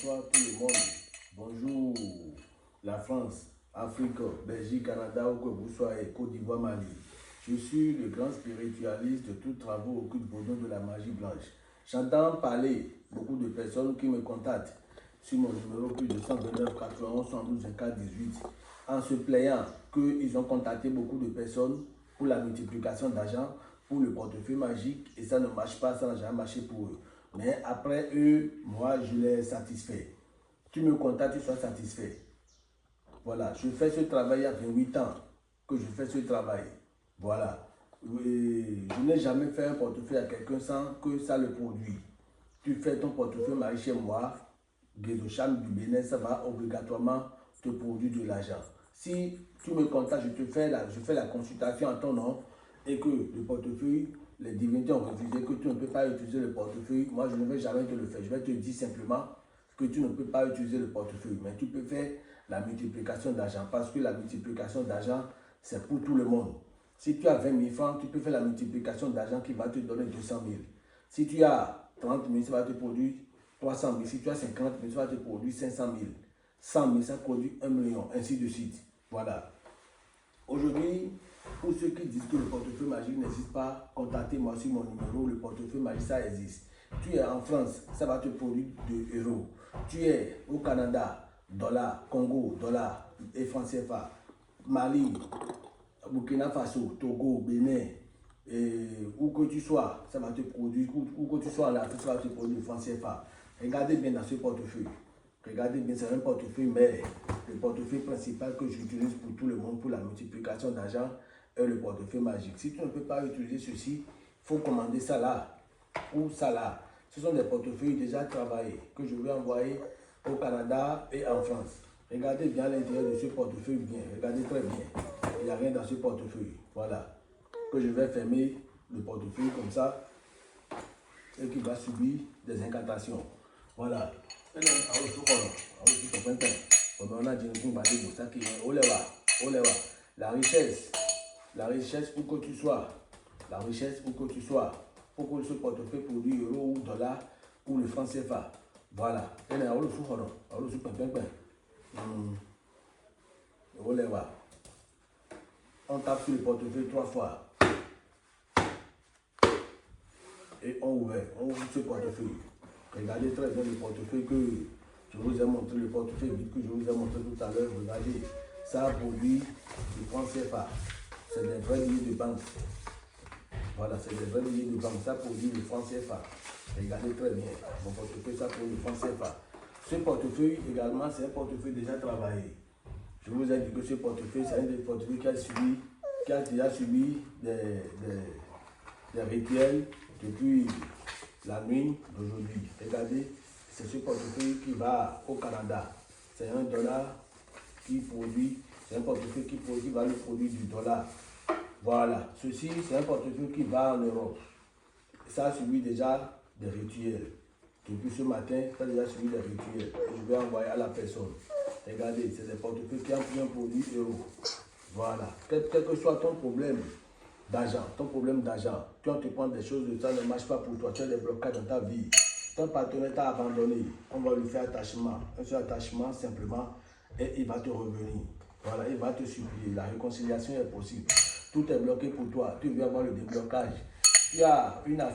bonsoir tout le monde. Bonjour la France, Afrique, Belgique, Canada, où que vous soyez, Côte d'Ivoire, Mali. Je suis le grand spiritualiste de tous travaux au culte vaudou de la magie blanche. J'entends parler beaucoup de personnes qui me contactent sur mon numéro plus de 129 91 112 24 18 en se plaignant qu'ils ont contacté beaucoup de personnes pour la multiplication d'argent pour le portefeuille magique et ça ne marche pas, ça n'a jamais marché pour eux. Mais après eux, moi je les satisfais. Tu me contactes, tu sois satisfait. Voilà, je fais ce travail il y a 28 ans que je fais ce travail. Voilà. Je n'ai jamais fait un portefeuille à quelqu'un sans que ça le produit. Tu fais ton portefeuille magique chez moi, Guédocham du Bénin, ça va obligatoirement te produire de l'argent. Si tu me contactes, je fais la consultation en ton nom et que le portefeuille, les divinités ont refusé que tu ne peux pas utiliser le portefeuille, moi je ne vais jamais te le faire. Je vais te dire simplement que tu ne peux pas utiliser le portefeuille, mais tu peux faire la multiplication d'argent parce que la multiplication d'argent, c'est pour tout le monde. Si tu as 20 000 francs, tu peux faire la multiplication d'argent qui va te donner 200 000. Si tu as 30 000, ça va te produire 300 000. Si tu as 50 000, ça va te produire 500 000. 100 000, ça produit 1 million, ainsi de suite. Voilà. Aujourd'hui, pour ceux qui disent que le portefeuille magique n'existe pas, contactez-moi sur mon numéro. Le portefeuille magique, ça existe. Tu es en France, ça va te produire 2 euros. Tu es au Canada, dollar, Congo, dollar et franc CFA, Mali, Burkina Faso, Togo, Bénin, où que tu sois, ça va te produire, où que tu sois en Afrique, ça va te produire le franc CFA. Regardez bien dans ce portefeuille. Regardez bien, c'est un portefeuille, mais le portefeuille principal que j'utilise pour tout le monde, pour la multiplication d'argent, est le portefeuille magique. Si tu ne peux pas utiliser ceci, il faut commander ça là, ou ça là. Ce sont des portefeuilles déjà travaillés, que je vais envoyer au Canada et en France. Regardez bien l'intérieur de ce portefeuille, bien, regardez très bien. Il n'y a rien dans ce portefeuille, voilà. Que je vais fermer le portefeuille comme ça, et qui va subir des incantations. Voilà. La richesse où que tu sois, pour que ce portefeuille produit euro ou dollar ou le franc CFA. Voilà. On tape sur le portefeuille 3 fois et on ouvre ce portefeuille. Regardez très bien le portefeuille que je vous ai montré, le portefeuille vide que je vous ai montré tout à l'heure. Regardez, ça a produit du franc CFA. C'est des vrais billets de banque. Voilà, c'est des vrais billets de banque. Ça produit le franc CFA. Regardez très bien. Mon portefeuille, ça produit le franc CFA. Ce portefeuille également, c'est un portefeuille déjà travaillé. Je vous ai dit que ce portefeuille, c'est un des portefeuilles qui a déjà subi des rituels depuis la nuit d'aujourd'hui. Regardez, c'est ce portefeuille qui va au Canada. C'est un dollar qui produit, c'est un portefeuille qui va le produire du dollar. Voilà, ceci c'est un portefeuille qui va en Europe. Ça a subi déjà des rituels. Depuis ce matin, ça a déjà subi des rituels. Je vais envoyer à la personne. Regardez, c'est des portefeuilles qui ont un produit euro. Voilà, quel que soit ton problème d'argent, tu te prends des choses, ça ne marche pas pour toi, tu as des blocages dans ta vie, ton partenaire t'a abandonné, on va lui faire attachement, un seul attachement simplement, et il va te revenir. Voilà, il va te supplier, la réconciliation est possible. Tout est bloqué pour toi, tu veux avoir le déblocage. Il y a une affaire.